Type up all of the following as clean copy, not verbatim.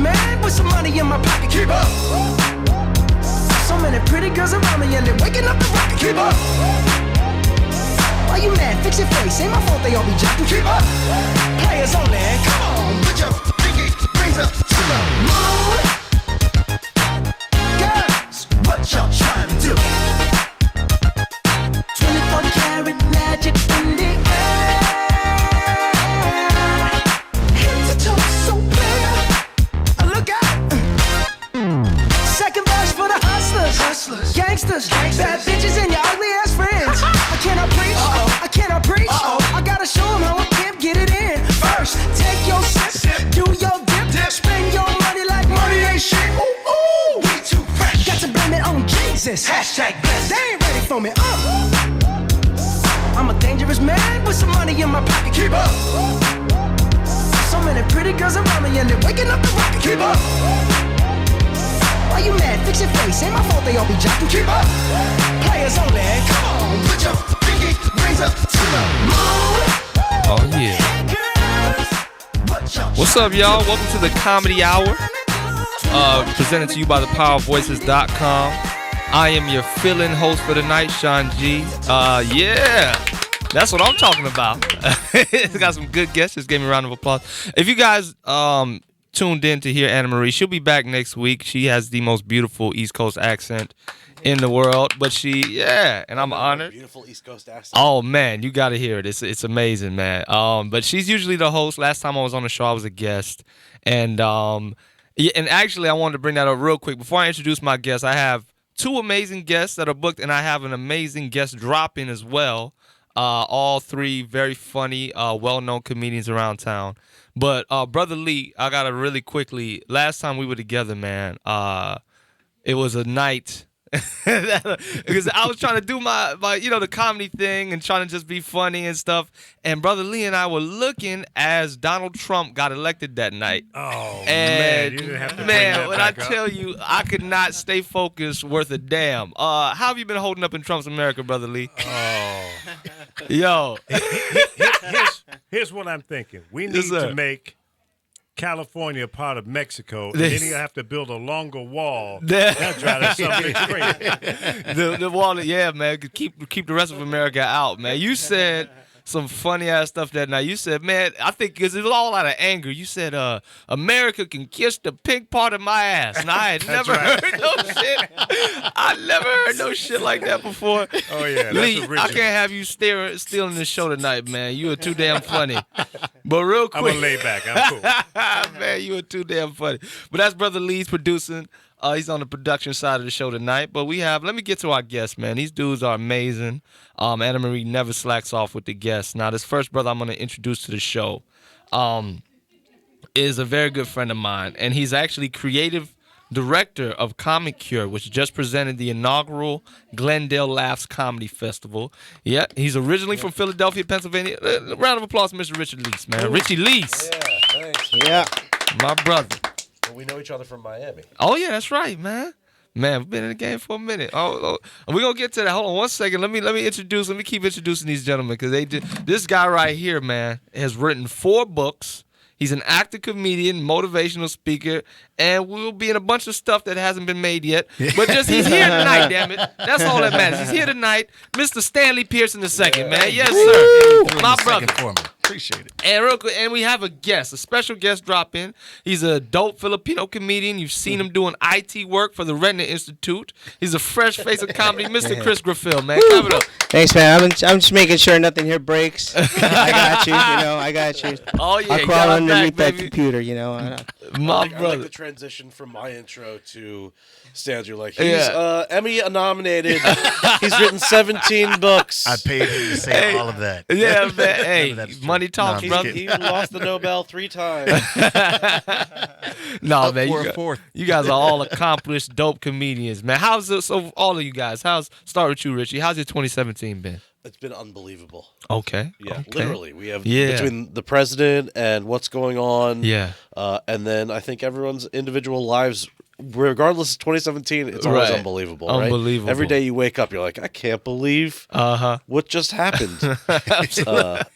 man with some money in my pocket. Keep up. So many pretty girls around me and they're waking up the rocket. Keep up. Why you mad? Fix your face. Ain't my fault they all be jacking. Keep up. Players only. Come on, put your pinky rings up to the moon. Girls, what y'all trying to do? 24 karat magic in the air. Head to toe so clear. Look out. Second verse for the hustlers, gangsters, bad bitches and your ugly ass friends. I cannot preach, I cannot preach. I gotta show them how I can't get it in. First, take your sip, do your dip, spend your money like money ain't shit. Ooh, ooh, we too fresh. Got to blame it on Jesus. Hashtag blessed. They ain't ready for me. I'm a dangerous man with some money in my pocket. Keep up. So many pretty girls around me and they're waking up the rocket. Keep up. Why you mad? Fix your face. Ain't my fault they all be jocking. Keep up. Players only. Come on, put your pinky rings up to the moon. Oh, yeah. What's up, y'all? Welcome to the Comedy Hour, presented to you by thepowervoices.com. I am your fill-in host for the night, Sean G. Yeah, that's what I'm talking about. It's got some good guests. Just gave me a round of applause. If you guys tuned in to hear Anna Marie, she'll be back next week. She has the most beautiful East Coast accent in the world, but and I'm honored. Beautiful East Coast accent. Oh man, you got to hear it. It's amazing, man. But she's usually the host. Last time I was on the show, I was a guest, and actually, I wanted to bring that up real quick before I introduce my guests. I have two amazing guests that are booked, and I have an amazing guest drop-in as well. All three very funny, well-known comedians around town. But Brother Lee, I gotta really quickly. Last time we were together, man, it was a night. Because I was trying to do my the comedy thing and trying to just be funny and stuff. And Brother Lee and I were looking as Donald Trump got elected that night. Oh, and you didn't have to bring man, that when I back up. tell you, I could not stay focused worth a damn. How have you been holding up in Trump's America, Brother Lee? Oh. Yo. Here's what I'm thinking. We need to make California part of Mexico, and then you have to build a longer wall. That's drive something crazy. The wall, yeah, man. Keep the rest of America out, man. You said some funny ass stuff that night. You said, man, I think because it was all out of anger. You said, America can kiss the pink part of my ass. And I had never heard no shit. I never heard no shit like that before. Oh yeah, Lee, that's original. I can't have you stealing the show tonight, man. You are too damn funny. But real quick, I'm gonna lay back. I'm cool. Man, you are too damn funny. But that's Brother Lee's producing. He's on the production side of the show tonight. But let me get to our guests, man. These dudes are amazing. Anna Marie never slacks off with the guests. Now, this first brother I'm going to introduce to the show is a very good friend of mine. And he's actually creative director of Comic Cure, which just presented the inaugural Glendale Laughs Comedy Festival. Yeah, he's originally from Philadelphia, Pennsylvania. Round of applause for Mr. Richard Leese, man. Richie Leese. Yeah, thanks. Yeah. My brother. We know each other from Miami. Oh, yeah, that's right, man. Man, we've been in the game for a minute. Oh, we're going to get to that. Hold on one second. Let me keep introducing these gentlemen because this guy right here, man, has written 4 books. He's an actor, comedian, motivational speaker, and we'll be in a bunch of stuff that hasn't been made yet. But just he's here tonight, damn it. That's all that matters. He's here tonight. Mr. Stanley Pearson II, man. Yes, sir. My brother. For me. Appreciate it. And real quick, and we have a special guest drop in. He's a dope Filipino comedian. You've seen him doing IT work for the Retina Institute. He's a fresh face of comedy, Mr. Chris Graffill, man. Clap it up. Thanks, man. I'm just making sure nothing here breaks. I got you. I got you. Oh, yeah. I you crawl got our underneath back, that baby. computer, My I brother. like the transition from my intro to Stan's. You're like, he's Emmy nominated. He's written 17 books. I paid him to say all of that. Yeah, man. Hey, That's true. money talks, No, I'm brother. He lost the Nobel 3 times. No, man. for a fourth. You guys are all accomplished, dope comedians, man. So all of you guys, start with you, Richie. How's your 2017 been? It's been unbelievable. Okay. Yeah, okay. literally. We have Yeah. between the president and what's going on. Yeah. And then I think everyone's individual lives regardless of 2017, it's always Right. unbelievable. Right? Unbelievable. Every day you wake up, you're like, I can't believe what just happened.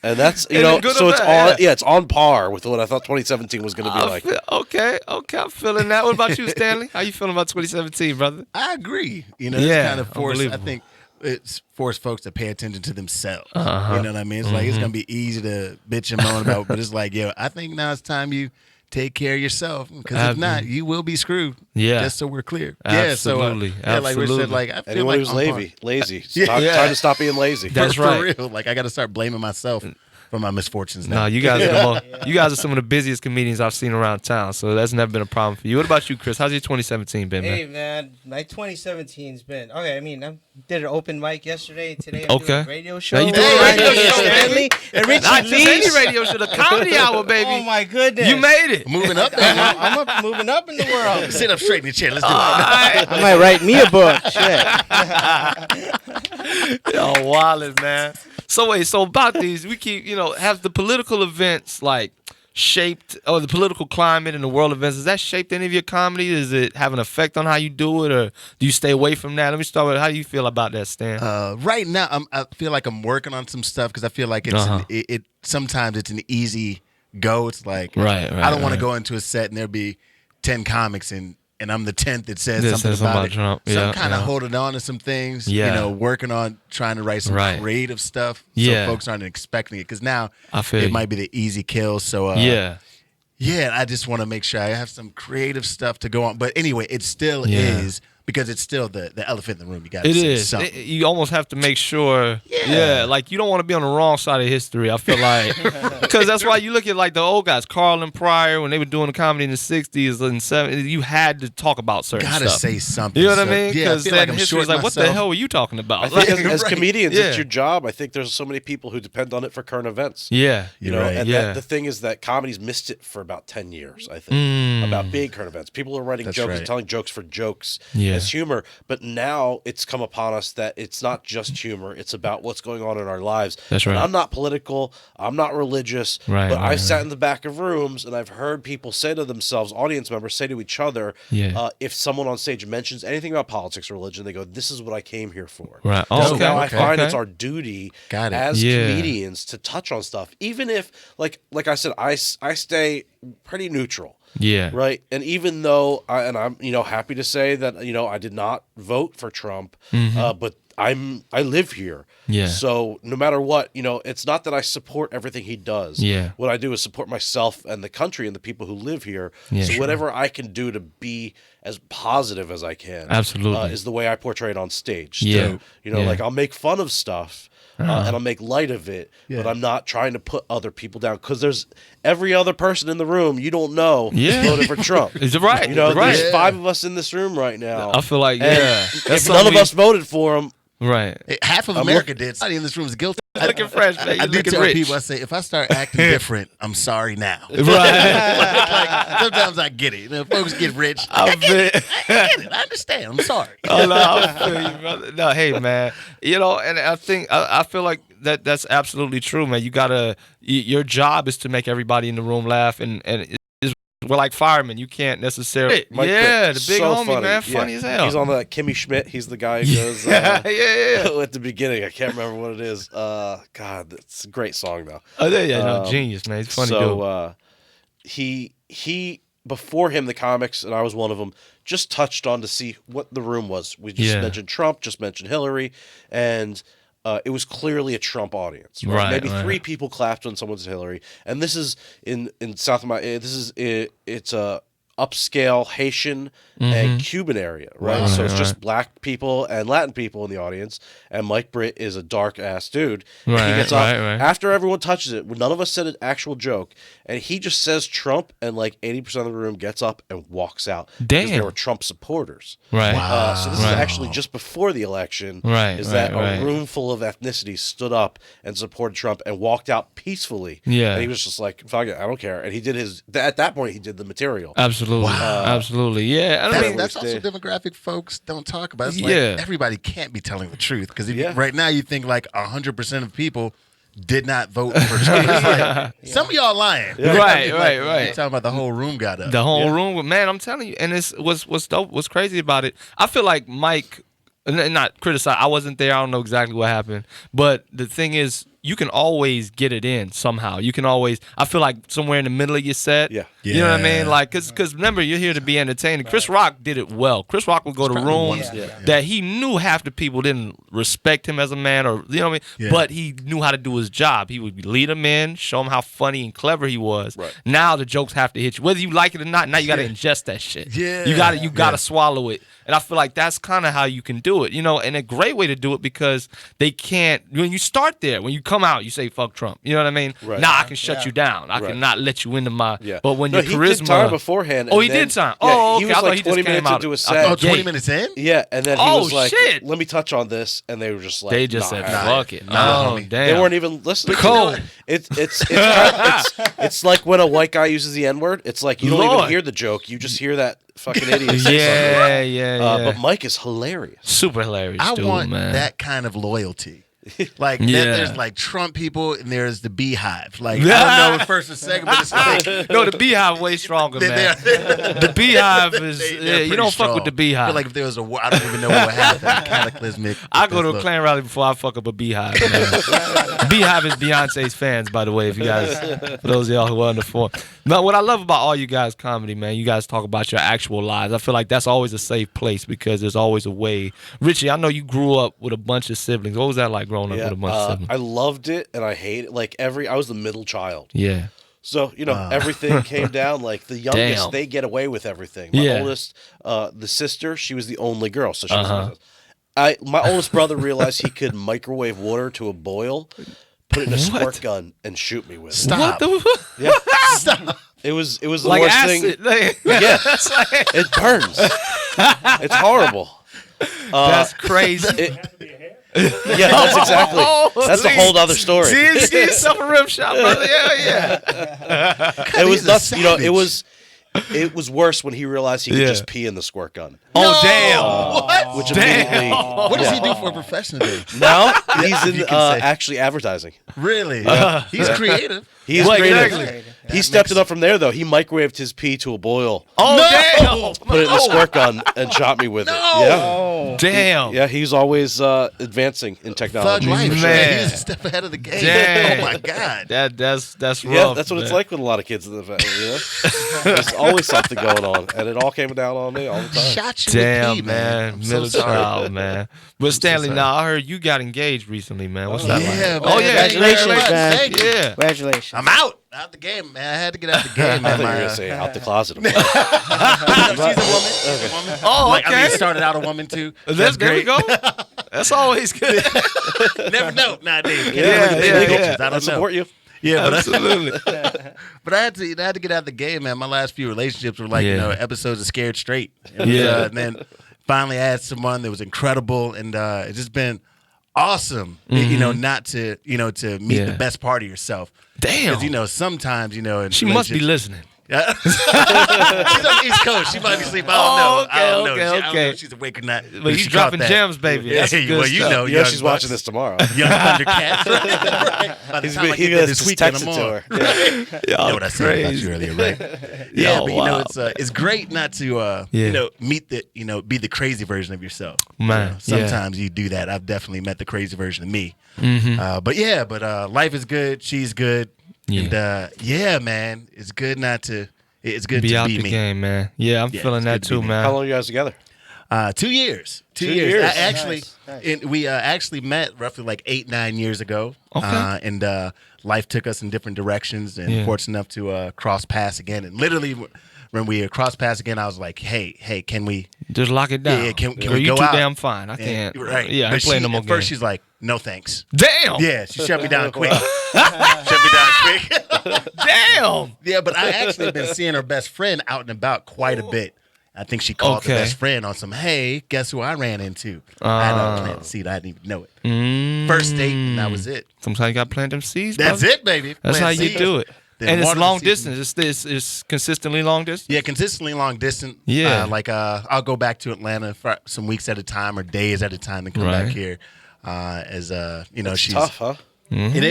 And that's In a good so it's event, on it's on par with what I thought 2017 was going to be like. Okay, I'm feeling that. What about you, Stanley? How you feeling about 2017, brother? I agree. You know, Yeah, it's kind of forced. I unbelievable. think it's forced folks to pay attention to themselves. Uh-huh. You know what I mean? It's like it's gonna be easy to bitch and moan about, but it's like, yo, I think now it's time you take care of yourself, because if not, you will be screwed. Yeah. Just so we're clear. Absolutely. Yeah, like we Absolutely. said, like I feel Anyone like who's on par. lazy, Yeah. time to stop being lazy. That's For right. real. Like I got to start blaming myself for my misfortunes now. No, you guys are you guys are some of the busiest comedians I've seen around town, so that's never been a problem for you. What about you, Chris? How's your 2017 been, man? Hey man, my 2017's been okay. I mean, I did an open mic yesterday. Today I'm doing Okay. a radio show. Now you doing with a radio Ryan show, Stanley and Richie Not just Leach. any radio show, the comedy hour, baby. Oh my goodness! You made it. Moving up there. I'm up, moving up in the world. Sit up straight in the chair. Let's do it. I might write me a book. Shit. Yo, Wallace, man. So wait, so about these, we keep, have the political events like shaped, or the political climate and the world events, has that shaped any of your comedy? Does it have an effect on how you do it, or do you stay away from that? Let me start with, how do you feel about that, Stan? Right now, I feel like I'm working on some stuff because I feel like it's sometimes it's an easy go. It's like Right, I don't want right. to go into a set and there be 10 comics and I'm the 10th that says That something says about something it. about Trump. So Yeah, I'm kind of yeah. holding on to some things. Yeah. Working on trying to write some Right. creative stuff Yeah. so folks aren't expecting it, because now I feel it you. might be the easy kill. So Yeah. Yeah, I just want to make sure I have some creative stuff to go on. But anyway, it still Yeah. is, because it's still the elephant in the room. You got to It say is. something. You almost have to make sure. Yeah. Like you don't want to be on the wrong side of history. I feel like because that's why you look at like the old guys, Carl and Pryor, when they were doing the comedy in the '60s and '70s. You had to talk about certain Gotta stuff. say something. You know what So, I mean? yeah, I Because feel then like I'm history's short like, what the myself. hell were you talking about? I think Like, as Right. comedians, Yeah. it's your job. I think there's so many people who depend on it for current events. yeah, You know, Right. and Yeah. the thing is that comedy's missed it for about 10 years, I think, about big current events. People are writing That's jokes right. and telling jokes for jokes Yeah. as humor, but now it's come upon us that it's not just humor, it's about what's going on in our lives. That's And right. I'm not political, I'm not religious, Right, but right, I've sat in the back of rooms and I've heard people say to themselves, audience members say to each other, Yeah. if someone on stage mentions anything about politics or religion, they go, this is what I came here for. Right. So Oh, okay. now I okay. find okay. it's our duty Got it. as Yeah. comedians to touch on stuff, even if, like I said, I stay pretty neutral. Yeah. Right. And even though I'm happy to say that I did not vote for Trump, but I live here. Mm-hmm. Yeah. So no matter what, it's not that I support everything he does. Yeah. What I do is support myself and the country and the people who live here. Yeah, so sure. whatever I can do to be as positive as I can, Absolutely. is the way I portray it on stage. Yeah. To, Yeah. like I'll make fun of stuff. And I'll make light of it, but I'm not trying to put other people down, because there's every other person in the room you don't know Yeah. voted for Trump. Is it right? Right. There's 5 of us in this room right now. I feel like And that's if none of something us voted for him, Right. Half of America did. Somebody in this room is guilty. Looking fresh, man. I You're do looking tell rich. people, I say, if I start acting different, I'm sorry now. Right. Like, sometimes I get it. Folks get rich. I feel- I get it. I understand. I'm sorry. Oh, no, I feel you, brother. No, hey, man. And I think I feel like that's absolutely true, man. You gotta. Your job is to make everybody in the room laugh, and we're like firemen. You can't necessarily. Mike Yeah, Britt, the big so homie, funny. man, Yeah. funny as hell. He's on the Kimmy Schmidt. He's the guy who goes yeah. at the beginning. I can't remember what it is. God, it's a great song though. Oh, yeah, no, genius, man. He's funny dude. So he before him, the comics, and I was one of them, just touched on to see what the room was. We just Yeah. mentioned Trump, just mentioned Hillary, and it was clearly a Trump audience. Right? Right, Maybe right. 3 people clapped when someone said Hillary, and this is in South of my. It's a upscale Haitian and Cuban area, right? Wow. So it's Right, just right. black people and Latin people in the audience, and Mike Britt is a dark ass dude. Right, he gets up right. after everyone touches it. None of us said an actual joke, and he just says Trump, and like 80% of the room gets up and walks out. Because Damn. there were Trump supporters. Right. So this Right. is actually just before the election. Right, Is that right. a room full of ethnicities stood up and supported Trump and walked out peacefully. Yeah. And he was just like, fuck it, I don't care. And he did at that point, he did the material. Absolutely. Absolutely. Yeah. I mean, That's also demographic folks don't talk about. It's Yeah. like everybody can't be telling the truth, because Yeah. right now you think like 100% of people did not vote for Trump. It's like, some of y'all lying. Right. Talking about the whole room got up. The whole room, man. I'm telling you, and what's dope. What's crazy about it? I feel like Mike, not criticize. I wasn't there. I don't know exactly what happened, but the thing is, you can always get it in somehow. You can always. I feel like somewhere in the middle of your set. Yeah. You know what I mean? Like, cause remember, you're here to be entertaining. Chris Rock did it well. Chris Rock would go to rooms that he knew half the people didn't respect him as a man, or you know what I mean. Yeah. But he knew how to do his job. He would lead them in, show them how funny and clever he was. Right. Now the jokes have to hit you, whether you like it or not. Now you got to ingest that shit. Yeah. You got to swallow it. And I feel like that's kind of how you can do it, you know, and a great way to do it because they can't, when you start there, when you come out, you say, fuck Trump. You know what I mean? Right. Now I can shut you down. I cannot let you into my, but when your he charisma. did time beforehand. Oh, and he then- did time. Yeah, Oh, okay. He was I thought like he 20 just came minutes out. into a I set. thought 20 minutes in? Yeah, and then he Oh, was like, shit. let me touch on this. And they were just like, They just nah, said, nah. fuck it. Nah, Oh, homie. damn. They weren't even listening. Cold. To it. It's like when a white guy uses the N-word. It's like you don't even Lord. hear the joke. You just hear that fucking idiot say something. Yeah. But Mike is hilarious. Super hilarious, I dude, want man. that kind of loyalty. Like Yeah. there's like Trump people and there's the Beehive. Like I don't know first or second, but it's like No, the Beehive way stronger, man. they're The Beehive is, they're you pretty don't fuck with the strong. I Beehive. feel like if there was a war, I don't even know what would happen. Cataclysmic. I go to a Klan rally before I fuck up a Beehive. Man. Beehive is Beyonce's fans, by the way. If you guys, for those of y'all who are uninformed. But what I love about all you guys' comedy, man, you guys talk about your actual lives. I feel like that's always a safe place because there's always a way. Richie, I know you grew up with a bunch of siblings. What was that like growing up with a bunch of siblings? I loved it and I hate it. Like I was the middle child. Yeah. So, everything came down. Like the youngest, Damn. they get away with everything. My oldest, the sister, she was the only girl. So she was my oldest brother realized he could microwave water to a boil, put it in a squirt gun, and shoot me with it. Stop. What the Yeah. Stop. It was the like worst acid. thing. Like, Yeah. that's, like, It burns. It's horrible. that's crazy. Yeah, that's exactly. That's a whole other story. See yourself a rim shot, brother. Yeah. It was He's a nuts. savage. It was worse when he realized he could just pee in the squirt gun. Oh, damn. What? Which immediately. What does he do for a profession today? Now he's in you can say. actually advertising. Really? He's creative. He is What, creative. exactly? He stepped it up from there though. He microwaved his pee to a boil, Oh, damn. put it in the squirt gun, and shot me with it. Yeah, Damn. yeah. He's always advancing in Thug technology. life. Man. He's a step ahead of the game. Damn. Oh my God. That's rough. Yeah, that's what it's man. like with a lot of kids in the family. You know? There's always something going on, and it all came down on me all the time. Shot you Damn, with pee, man. I'm middle so sorry. child, man. But Stanley, now I heard you got engaged recently, man. What's that Yeah, like? man. Oh yeah, Congratulations, man. Thank you. Yeah. Congratulations. I'm out the game, man. I had to get out the game, I man. thought you were My, gonna say out the closet. she's a woman. She's a woman. Oh, Like, I mean, okay. started out a woman too. There we great. go. That's always good. Never know nowadays. Can't Yeah, look at the yeah, pictures. yeah. I I don't know. support you. Yeah, but Absolutely. but I had to get out the game, man. My last few relationships were like episodes of Scared Straight. And, Yeah. and then finally I had someone that was incredible, and it's just been awesome. Not to to meet the best part of yourself. Damn. Because sometimes in She must be relationships- listening. Yeah. She's on the East Coast. She might be asleep. I don't know. okay, I don't know. okay, I don't know okay. if she's awake or not. But you she dropping caught that. gems, baby. Yeah, That's good well, stuff. you know, You know young she's bucks, watching this tomorrow. Young Thundercats. Right. By the time I get there this weekend, I'm text it on. to her. Yeah. You know what I said about you earlier, right? Yeah, Yo, but wow. it's great not to meet the be the crazy version of yourself. Man, Sometimes you do that. I've definitely met the crazy version of me. But life is good. She's good. Yeah. And man, it's good not to. It's good Be to out be the me. game, man. Yeah, I'm Yeah, feeling it's that good to be too, me. man. How long are you guys together? 2 years. 2 2 years. years. I actually, Nice. we actually met roughly like 8-9 years ago. Okay. And life took us in different directions, and Yeah. fortunate enough to cross paths again. And literally, when we crossed paths again, I was like, "Hey, can we?" Just lock it down. Yeah, can Girl, we you go too out? damn fine. I And- can't. Right. Yeah, I But ain't playing no more at first, games. she's like, "No thanks." Damn. Yeah, she shut me down quick. Shut me down quick. Damn. Yeah, but I actually have been seeing her best friend out and about quite a bit. I think she called Okay. her best friend on some, hey, guess who I ran into? I had a plant seed. I didn't even know it. First date, and that was it. Sometimes you got to plant them seeds. That's brother. it, baby. That's Plant how you seeds. do it. Then And it's water the long seeds. distance. It's consistently long distance. Yeah, consistently long distance. Yeah. I'll go back to Atlanta for some weeks at a time or days at a time and come Right. back here. She's Tough, huh? It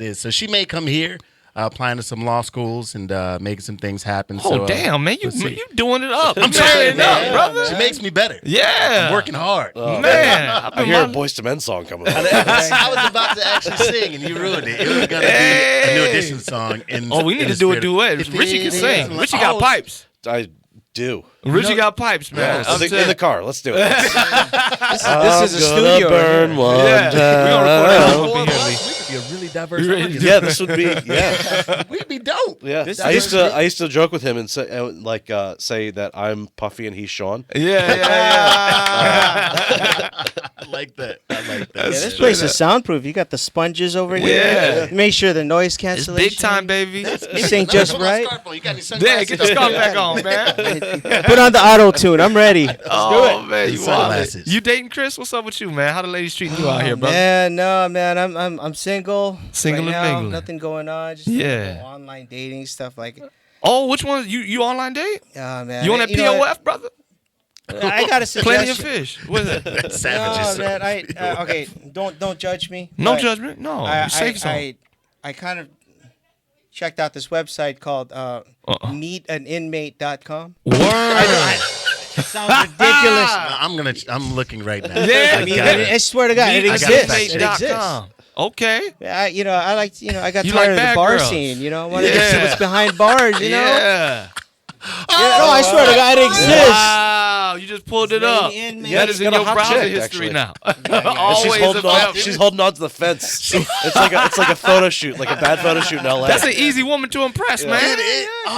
is. So she may come here, applying to some law schools and making some things happen. Oh, so, damn, man. You doing it up. I'm trying, up, brother. She makes me better. Yeah. I'm working hard. Man. I hear a Boyz II Men song coming on. I was about to actually sing, and you ruined it. It was going to be a New Edition song. We need to do a duet. Richie can sing. Richie got pipes. I do. Richie got pipes, man. In the car. Let's do it. This is a studio. Burn one Yeah. down. We're going to record that up in here, Lee. We could be a really diverse ready? audience. Yeah, this would be. Yeah, We'd be dope. yeah. This I is- used to joke with him and say say that I'm Puffy and he's Sean. I like that. Yeah, this place is soundproof. You got the sponges over here. Yeah. Make sure the noise It's cancellation. big time, baby. You sing just right. You got any Yeah, sunglasses? get the scarf back on, man. Put on the auto tune. I'm ready. Oh, man, you Sunglasses. wild. You dating Chris? What's up with you, man? How the ladies treating you out here, brother? Man, no, man. I'm single. Single right and now. mingling. Nothing going on. Just online dating stuff like. Oh, which one? You online date? Man. You on that know, POF, brother? I got a suggestion. Plenty of fish. What is it? Savages. No, man. Okay. Don't judge me. No but judgment? No. I, Safe zone. I kind of checked out this website called meetaninmate.com. Word. Sounds ridiculous. I'm looking right now. Yeah. I mean, I swear to God, it exists. It exists. Meetaninmate.com. Okay. I got You tired like of the bad bar girls. scene. I wanted to Yeah. see what's behind bars. You know. Yeah. No, I swear to God, it exists. Wow, you just pulled it up. That is in got a your hot browser chick, history actually. now. And Always she's holding on to the fence. It's like a photo shoot, like a bad photo shoot in LA. That's an easy woman to impress, man.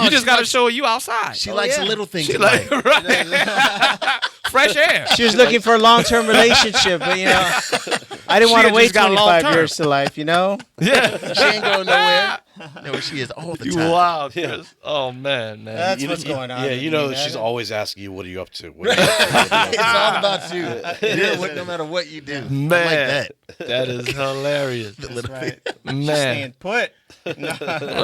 You just got to show her you outside. She likes little things. She in like life. fresh air. She was looking for a long-term relationship, but I didn't She want to had wait just got 25 long-term. years to life. Yeah. She ain't going nowhere. No, she is all the You time. wild, Chris. Oh man. That's what's going on. Yeah, with you me, know man. she's always asking you, "What are you up to?" What are you up to? It's all about you. No matter what you do. Man, I like that. that is hilarious. That's right. Man, Staying put. let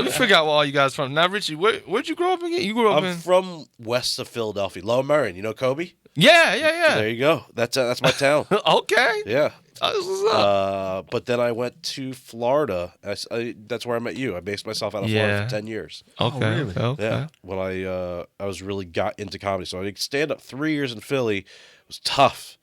me figure out where all you guys from. Now, Richie, where'd you grow up again? You grew up I'm in? from west of Philadelphia, Lower Merion. You know Kobe? Yeah. There you go. That's my town. Okay. Yeah. This is up. But then I went to Florida. That's where I met you. I based myself out of Florida for 10 years. Okay. really? Okay. Yeah. When I was really got into comedy. So I did stand up 3 years in Philly. It was tough.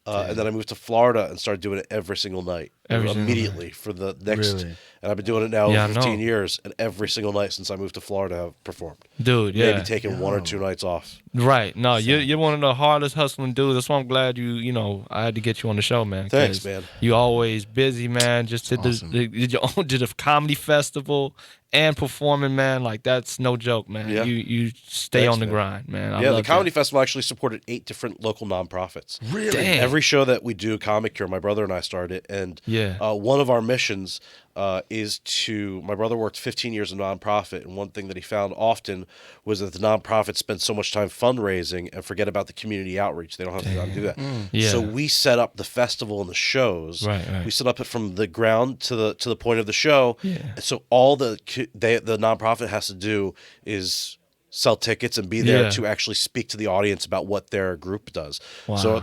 And then I moved to Florida and started doing it every single night. Every single immediately for the next. Really? And I've been doing it now Yeah, I for 15 know. years. And every single night since I moved to Florida, I've performed. Dude, yeah. Maybe taking 1 or 2 nights off. Right. No, you're one of the hardest hustling dudes. That's why I'm glad I had to get you on the show, man. 'cause Thanks, man. You always busy, man. Just did did the comedy festival and performing, man. Like that's no joke, man. Yeah. You stay Thanks, on the man. grind, man. I Yeah, the love Comedy that. Festival actually supported 8 different local nonprofits. Really? Damn. Every show that we do, Comic Cure, my brother and I started it. And Yeah. one of our missions is to, my brother worked 15 years in nonprofit. And one thing that he found often was that the nonprofits spend so much time fundraising and forget about the community outreach. They don't have the time to do that. Yeah. So we set up the festival and the shows. Right. We set up it from the ground to the point of the show. Yeah. And so all the nonprofit has to do is sell tickets and be there Yeah. to actually speak to the audience about what their group does. Wow. So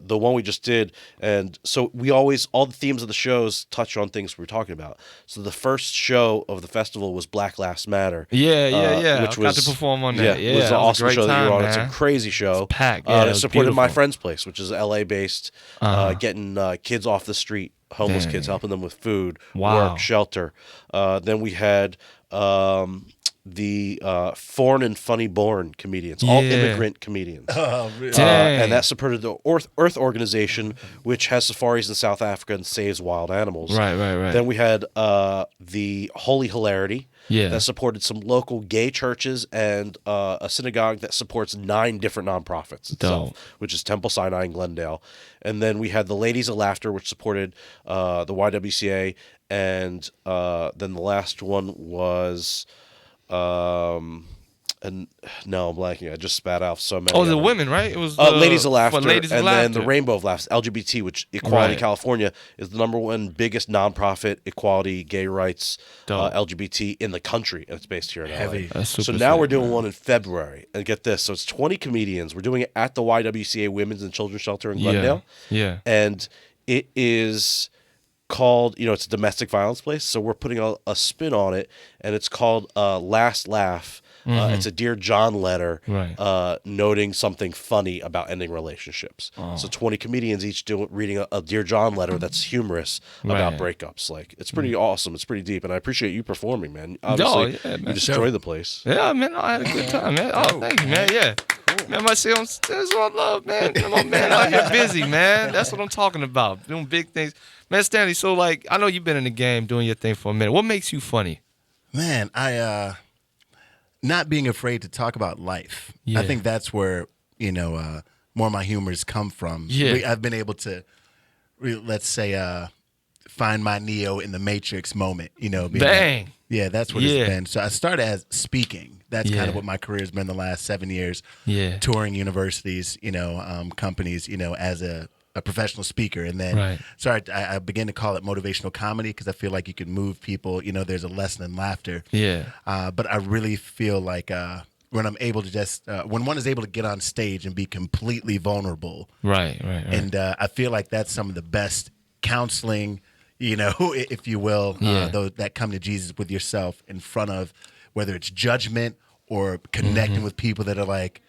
the one we just did, and so we always, all the themes of the shows touch on things we were talking about. So the first show of the festival was Black Lives Matter. Yeah. Which I got to perform on that. Yeah, it was an that awesome a great show that you were time, on. It's a man. crazy show. It's packed. Yeah, it it was supported My beautiful. Friend's Place, which is LA based, getting kids off the street, homeless Dang. kids, helping them with food, Wow. work, shelter. Then we had the foreign and funny born comedians, all Yeah. immigrant comedians. Oh, really? Dang. And that supported the Earth Organization, which has safaris in South Africa and saves wild animals. Right. Then we had the Holy Hilarity. Yeah. That supported some local gay churches and a synagogue that supports 9 different nonprofits itself, Dope. which is Temple Sinai in Glendale. And then we had the Ladies of Laughter, which supported the YWCA. And then the last one was, and no, I'm blanking. I just spat out so many. Oh, of the them. women, right? It was Ladies of Laughter, for Ladies of and Laughter. then the Rainbow of Laughter, LGBT, which Equality Right. California is the #1 biggest nonprofit equality, gay rights, Dope. LGBT in the country, and it's based here in Heavy. LA. That's So super now sick, we're doing man. one in February, and get this, so it's 20 comedians. We're doing it at the YWCA Women's and Children's Shelter in Glendale, Yeah. and it is called, it's a domestic violence place, so we're putting a spin on it, and it's called Last Laugh. It's a Dear John letter, noting something funny about ending relationships. So 20 comedians each reading a Dear John letter that's humorous about breakups. Like, it's pretty awesome. It's pretty deep, and I appreciate you performing, man. Obviously, you destroyed the place. Yeah, man, I had a good time, man. Oh, thank you, man. Yeah. Man, my shit, that's what I love, man. Come on, man, out here busy, man. That's what I'm talking about. Doing big things. Man, Stanley, so, like, I know you've been in the game doing your thing for a minute. What makes you funny? Man, not being afraid to talk about life. Yeah. I think that's where, more of my humors come from. Yeah. I've been able to, let's say, find my Neo in the Matrix moment, Dang. Yeah, that's what it's been. So I started as speaking. That's kind of what my career has been the last 7 years. Yeah. Touring universities, companies, as a professional speaker. And then I began to call it motivational comedy because I feel like you can move people. There's a lesson in laughter. Yeah. But I really feel like when I'm able to just when one is able to get on stage and be completely vulnerable. Right. And I feel like that's some of the best counseling, if you will, that come to Jesus with yourself in front of whether it's judgment or connecting with people that are like,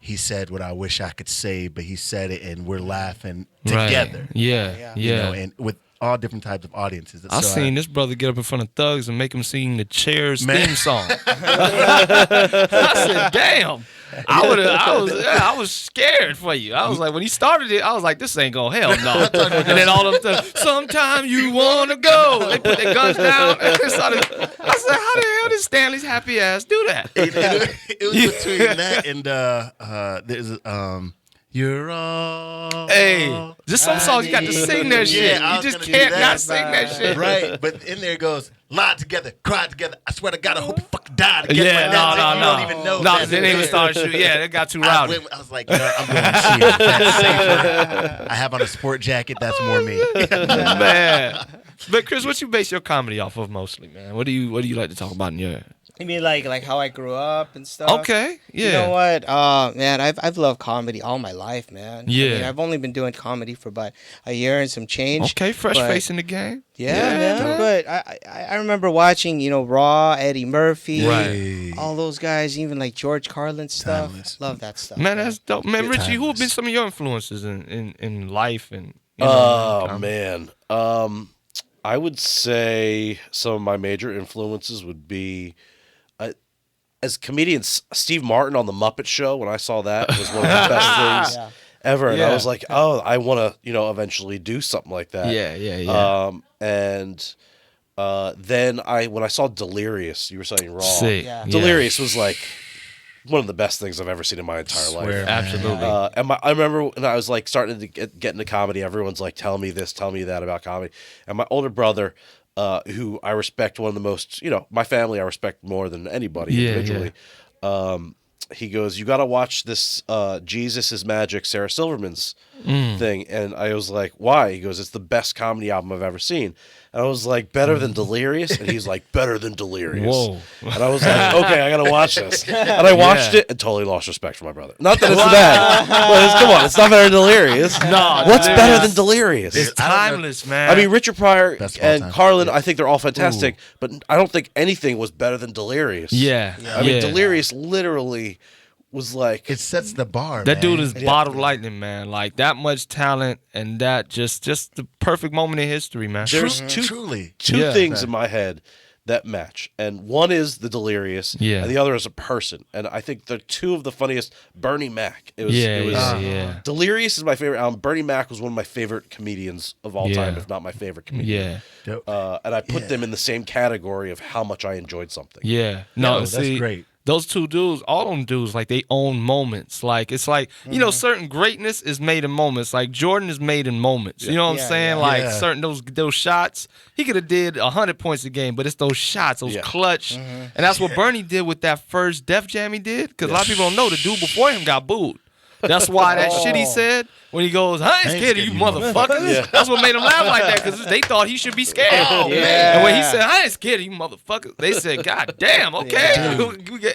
he said what I wish I could say, but he said it, and we're laughing together. Yeah. And with all different types of audiences. I seen this brother get up in front of thugs and make him sing the Cheers theme song. I said, "Damn." I was scared for you. I was like, when he started it, I was like, this ain't gonna hell no. And then all of them thugs, sometimes you wanna go. They put their guns down. I said, how the hell did Stanley's happy ass do that? It was between that and there's You're all. Hey, just some songs you got to sing that shit. You just can't not sing that shit. Right, but in there goes, lie together, cry together. I swear to God, I hope you fucking die together. Yeah, no. You don't even know. No, they didn't even start shooting. Yeah, they got too rowdy. I was like, no, I'm going to cheer. That's safer. I have on a sport jacket. That's more me. Man. But Chris, what you base your comedy off of mostly, man? What do you like to talk about in your? You mean like how I grew up and stuff? Okay, yeah. You know what, man? I've loved comedy all my life, man. Yeah. I mean, I've only been doing comedy for about a year and some change. Okay, fresh face in the game. Yeah, man. But I remember watching, Raw, Eddie Murphy, right, all those guys, even like George Carlin stuff. Timeless. Love that stuff. Man, that's dope. Man, Richie, who have been some of your influences in life and? Man. I would say some of my major influences would be, as comedians, Steve Martin on The Muppet Show. When I saw that, was one of the best things ever. And I was like, oh, I want to, eventually do something like that. Yeah. And then when I saw Delirious, you were saying Raw. Sick. Yeah. Delirious was like one of the best things I've ever seen in my entire life. Absolutely. And I remember when I was like starting to get into comedy, everyone's like, tell me this, tell me that about comedy. And my older brother, who I respect, one of the most, my family I respect more than anybody individually. He goes, you got to watch this Jesus is Magic, Sarah Silverman's thing. And I was like, why? He goes, it's the best comedy album I've ever seen. And I was like, better than Delirious? And he's like, better than Delirious. Whoa. And I was like, okay, I got to watch this. And I watched it and totally lost respect for my brother. Not that it's bad, but come on, it's not better than Delirious. No, what's better than Delirious? It's timeless, man. I mean, Richard Pryor and time. Carlin, I think they're all fantastic, but I don't think anything was better than Delirious. Yeah. I mean, Delirious literally was like, It sets the bar. That man. dude is bottle lightning, man. Like that much talent and that just the perfect moment in history, man. there's Truly. two things in my head that match, and one is the Delirious, and the other is a person. And I think they're two of the funniest. Bernie Mac. It was Delirious is my favorite album. Bernie Mac was one of my favorite comedians of all time, if not my favorite comedian. And I put them in the same category of how much I enjoyed something. Yeah. No, that's see, great. Those two dudes, all them dudes, like they own moments. Like it's like certain greatness is made in moments. Like Jordan is made in moments. You know what I'm saying? Like certain those shots, he could have did 100 points a game, but it's those shots, those clutch, and that's what Bernie did with that first Def Jam he did. Because a lot of people don't know the dude before him got booed. That's why that shit he said when he goes, I ain't scared of you motherfuckers. That's what made him laugh like that, because they thought he should be scared. And when he said, I ain't scared of you motherfuckers, they said, God damn, okay.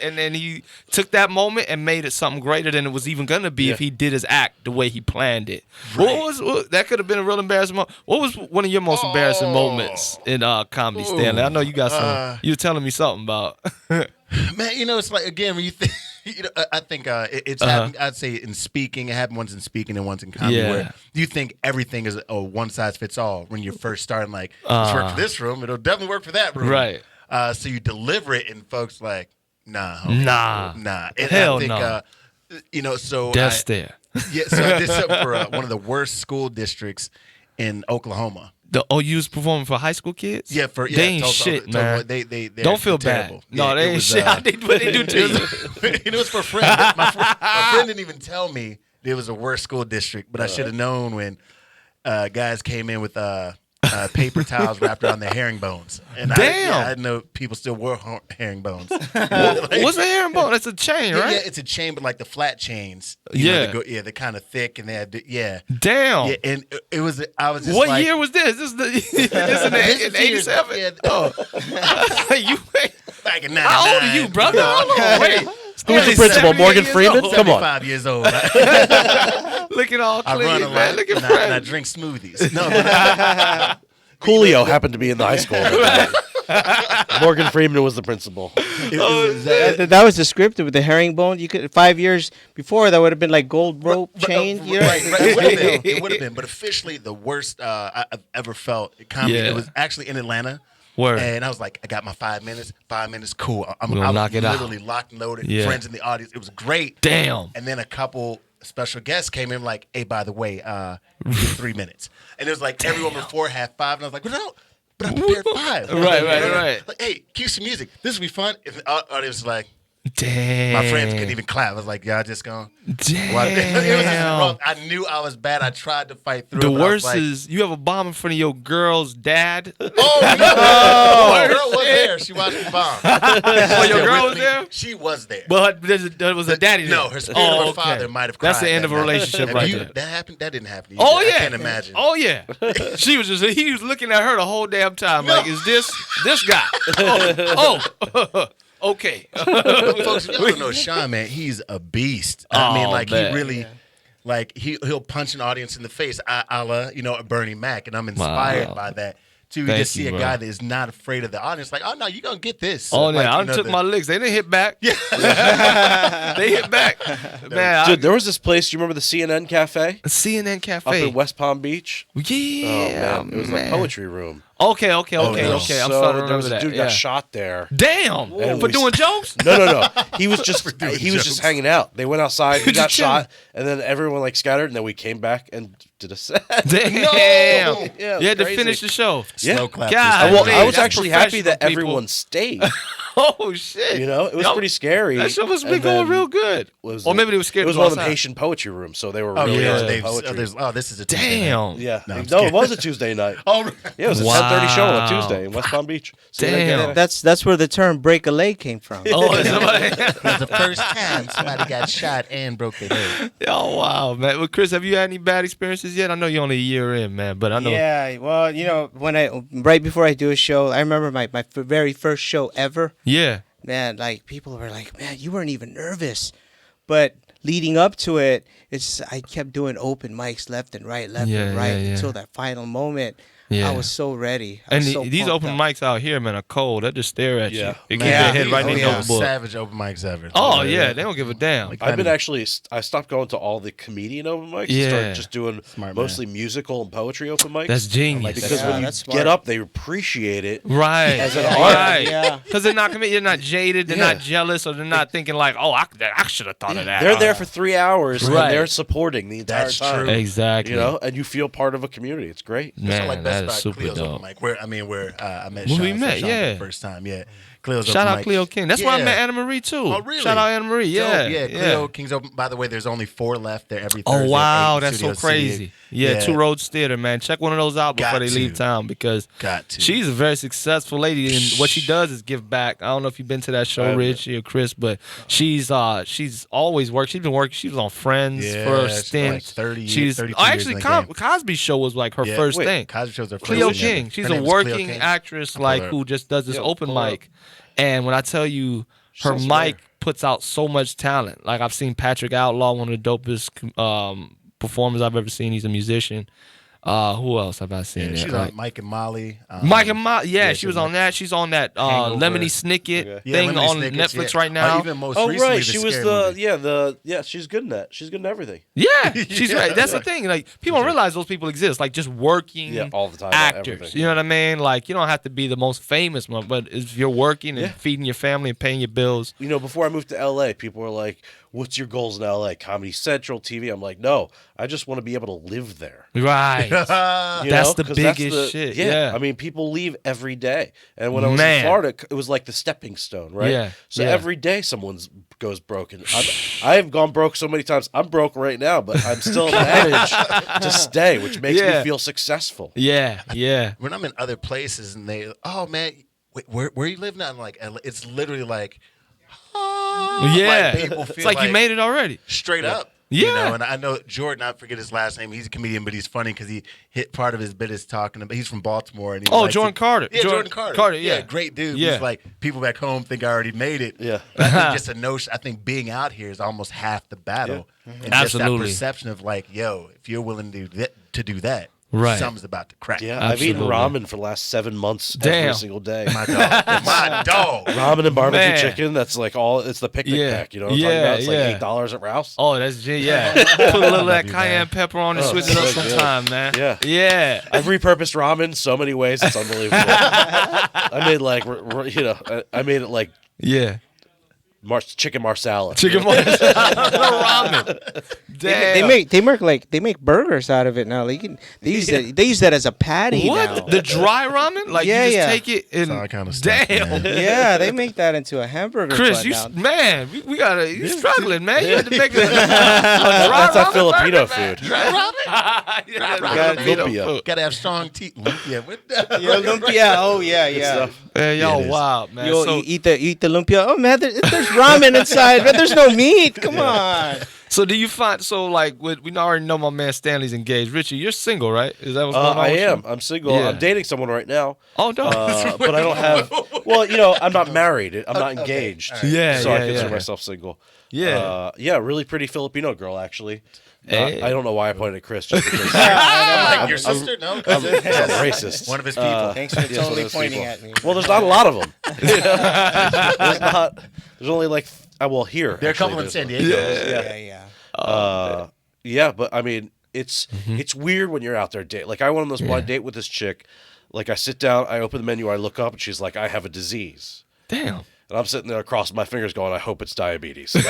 And then he took that moment and made it something greater than it was even going to be if he did his act the way he planned it. That could have been a real embarrassing moment. What was one of your most embarrassing moments in comedy, Stanley? I know you got some. You were telling me something about. Man, it's like, again, when you think, I think it's happened, I'd say in speaking, it happened once in speaking and once in comedy, where you think everything is a one size fits all when you're first starting, like, this work for this room, it'll definitely work for that room. Right. So you deliver it and folks like, nah. And Hell I think, so Death stare. Yeah, so I did something for one of the worst school districts in Oklahoma. You was performing for high school kids? Yeah, they ain't shit, man. They don't feel terrible. bad. No, they ain't shit. What they do to you? It was for a friend. My friend didn't even tell me it was a worse school district, but I should have known when guys came in with paper towels wrapped around their herringbones. And I didn't know people still wore herringbones. What's a herringbone? It's a chain, right? Yeah, it's a chain, but like the flat chains. Yeah. They're kind of thick, and they had, Damn. Yeah, and it was, I was just What year was this? This is in 87? Yeah. You Back in 99. How old are you, brother? Hold on, wait. Who's the principal? Morgan Freeman? Come on. 75 years old. Looking all I clean, run a man. lot, Look at and I Fred. drink smoothies. No, Coolio happened to be in the high school. Morgan Freeman was the principal. That was the script with the herringbone. You could 5 years before that would have been like gold rope chain. Right. It would have been. But officially, the worst I've ever felt in comedy. Yeah. It was actually in Atlanta. Word. And I was like, I got my 5 minutes. 5 minutes, cool. I gonna was knock it out. literally locked and loaded. Yeah. Friends in the audience. It was great. Damn. And then a couple special guests came in like, hey, by the way, you get 3 minutes. And it was like everyone before had 5. And I was like, but I prepared 5. Right. Like, hey, cue some music. This will be fun. And the audience was like, Damn. my friends couldn't even clap. I was like, y'all just going. Damn. It was just rough. I knew I was bad. I tried to fight through The it. but I was worst like, is you have a bomb in front of your girl's dad. Oh, no. The girl was there. She watched me bomb. Your girl was there? She was there. But there was a daddy there. No, her spirit of her father might have cried. That's the end of a that night. relationship Have right you- there. That happened? That didn't happen to you. Oh I yeah. can't imagine. Oh yeah. He was looking at her the whole damn time. Like, is this guy? Oh. Okay. But folks, you don't know Sean, man. He's a beast. I mean, like, man. he really, like, he'll punch an audience in the face, a la, Bernie Mac, and I'm inspired by that. To Thank just see you, a bro. guy that is not afraid of the audience, like, oh no, you're gonna get this. Oh like, yeah, I took my licks. They didn't hit back. Yeah. They hit back. Man, Dude, there was this place. You remember the CNN Cafe CNN up Cafe. in West Palm Beach? Yeah. Oh man, it was a poetry room. Okay. no. I'm starting to So remember there was a that. dude Yeah. got shot there. Damn. And For we- doing jokes? No. He was just doing he was just jokes. hanging out. They went outside. He got Just chilling. shot, and then everyone like scattered, and then we came back and did a set. Damn. Yeah, You had to crazy. finish the show. Yeah. Slow clap. God. Well, man, I was that's actually happy that professional, people. everyone stayed. Oh shit. It was Yo, pretty scary. That show must have been And going then real good. was Or the- maybe they were scared It was to one go of them outside. Haitian poetry rooms, so they were Oh, really yeah. into poetry. This is a Tuesday night. Damn. Yeah. No, I'm No, it was a Tuesday night. Oh, right. Yeah, it was a Wow. 10:30 show on a Tuesday in West Palm Beach. Damn. That's where the term "break a leg" came from. Oh, somebody. It was the first time somebody got shot and broke their leg. Oh wow, man. Well, Chris, have you had any bad experiences yet? I know you're only a year in, man, but I know. Yeah, well, when right before I do a show, I remember my very first show ever. Yeah. Man, like people were like, "Man, you weren't even nervous," but leading up to it, I kept doing open mics left and right until that final moment. Yeah. I was so ready. I And was so these pumped open up. mics out here, man, are cold. They just stare at Yeah. you. They keep Man, their head right these in are your the book. savage open mics ever. Oh yeah, they don't give a damn. Like, I've been actually, I stopped going to all the comedian open mics. Yeah. And started just doing Smart man. mostly musical and poetry open mics. That's genius. because Yeah, when you that's get smart. up, they appreciate it. Right. As an right. Yeah. Because they're not committed. They're not jaded. They're Yeah. not jealous, or they're not thinking like, oh, I should have thought of that. They're there for 3 hours Right. and they're supporting the entire That's time. true. Exactly. And you feel part of a community. It's great. That's Man, like that Best is Buy super Cleo's dope. open mic, where I met When Sean, we met, Sean yeah. for the first time. Yeah, Cleo's Shout open out mic. Cleo King. That's where I met Anna Marie too. Oh, really? Shout out Anna Marie. Yeah, Dope. Yeah, Cleo King's open. By the way, there's only 4 left there every Thursday. Oh wow, at 8 that's so Studio City. crazy. Yeah, Two Roads Theater, man. Check one of those out before they leave town because she's a very successful lady, and what she does is give back. I don't know if you've been to that show, Rich or Chris, but she's always worked. She's been working. She was on Friends for a stint. Like 30 she's 32 actually years in the game. Cosby Show was like her first thing. Cosby Show's her first Cleo thing. King. Her She's name a is Cleo working King. actress like who just does this open mic. And when I tell you her Sounds mic puts out so much talent. Like I've seen Patrick Outlaw, one of the dopest performers I've ever seen. He's a musician. Who else have I seen? She's on Mike and Molly. Mike and Molly. Yeah, she was on that. She's on that Lemony Snicket thing Lemony on Snicket's, Netflix right now. Even most recently, She was she's good in that. She's good in everything. Yeah, she's right. That's the thing. Like people don't realize those people exist. Like just working all the time, actors. everything. You know what I mean? Like you don't have to be the most famous one, but if you're working and feeding your family and paying your bills. You know, before I moved to LA, people were like, "What's your goals in LA? Comedy Central, TV?" I'm like, "No, I just want to be able to live there." Right. That's the biggest shit. Yeah. I mean, people leave every day. And when I was in Florida, it was like the stepping stone, right? Yeah. So every day someone goes broken. I've gone broke so many times. I'm broke right now, but I'm still managed to stay, which makes me feel successful. Yeah. Yeah. When I'm in other places and they, oh man, wait, where you live now? I'm like, it's literally like, yeah. Like people feel it's like you made it already. Straight up. Yeah. You know, and I know Jordan, I forget his last name. He's a comedian, but he's funny because he hit part of his bit is talking about, he's from Baltimore. And Jordan Carter. Yeah, Jordan Carter. Carter, yeah. Great dude. Yeah. He's like, people back home think I already made it. Yeah. But I think just a notion, I think being out here is almost half the battle. Yeah. And Absolutely. just that perception of like, yo, if you're willing to do that, right, something's about to crack. Yeah, Absolutely. I've eaten ramen for the last 7 months every single day. My dog. My dog. Ramen and barbecue chicken, that's like it's the picnic pack, you know what I'm talking about? It's like $8 at Ralph's. Oh, that's Put a little of that cayenne pepper on and switch it up sometime, man. Yeah. Yeah. I've repurposed ramen so many ways, it's unbelievable. I made I made it like chicken marsala. Chicken marsala. Ramen. Damn. They make burgers out of it now. They use that as a patty what? now. The dry ramen? Like you just take it and all kind of stuff, damn. man. Yeah, they make that into a hamburger. Chris, we gotta. You're struggling, man. You had to make a dry That's ramen a Filipino burger, food. Dry ramen. Lumpia. Gotta have strong teeth. Lumpia. Lumpia. Oh yeah. Man, y'all wild, man. You eat the lumpia. Oh man, there's ramen inside, but there's no meat. Come on. So do you find we already know my man Stanley's engaged. Richie, you're single, right? Is that what's going on? I with am. you? I'm single. Yeah. I'm dating someone right now. Oh no. But I don't have. Well, I'm not married. I'm not engaged. Okay. Yeah, so I yeah, consider yeah. myself single. Yeah. Really pretty Filipino girl actually. Hey. I don't know why I pointed at Chris. Just because Like your sister? No. I'm racist. One of his people. Thanks for one of totally those pointing people. at me. Well, there's not a lot of them. There's only like here. There are a couple in San Diego. Yeah, but I mean, it's weird when you're out there date. Like I went on this blind date with this chick. Like I sit down, I open the menu, I look up, and she's like, "I have a disease." Damn. And I'm sitting there crossing my fingers going, I hope it's diabetes. It's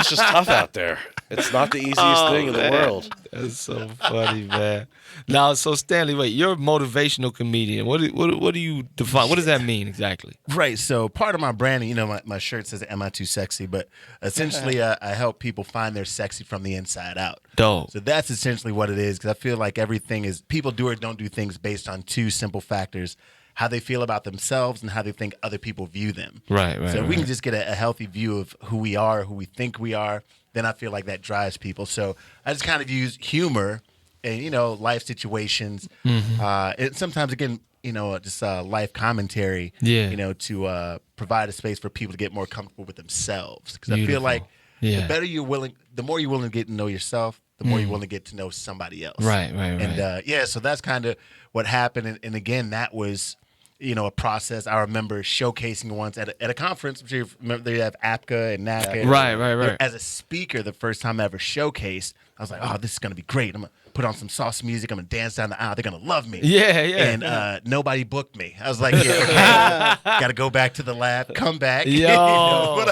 just tough out there. It's not the easiest thing in the world. That's so funny, man. Now, so Stanley, wait, you're a motivational comedian. What do you define? What does that mean exactly? Right. So part of my branding, my shirt says, "Am I too sexy?" But essentially, I help people find their sexy from the inside out. Dope. So that's essentially what it is. Because I feel like everything is people do or don't do things based on 2 simple factors: how they feel about themselves and how they think other people view them. Right. So if we can just get a healthy view of who we are, who we think we are, then I feel like that drives people. So I just kind of use humor and, life situations. And sometimes, again, just life commentary, to provide a space for people to get more comfortable with themselves. Because I feel like the more you're willing to get to know yourself, the more you're willing to get to know somebody else. Right. And so that's kind of what happened. And again, that was, a process. I remember showcasing once at a conference. I'm sure you remember they have APCA and NACA. Right. As a speaker, the first time I ever showcased, I was like, oh, this is going to be great. I'm going to put on some sauce music. I'm going to dance down the aisle. They're going to love me. Yeah. And nobody booked me. I was like, yeah, okay. Got to go back to the lab, come back. Yo.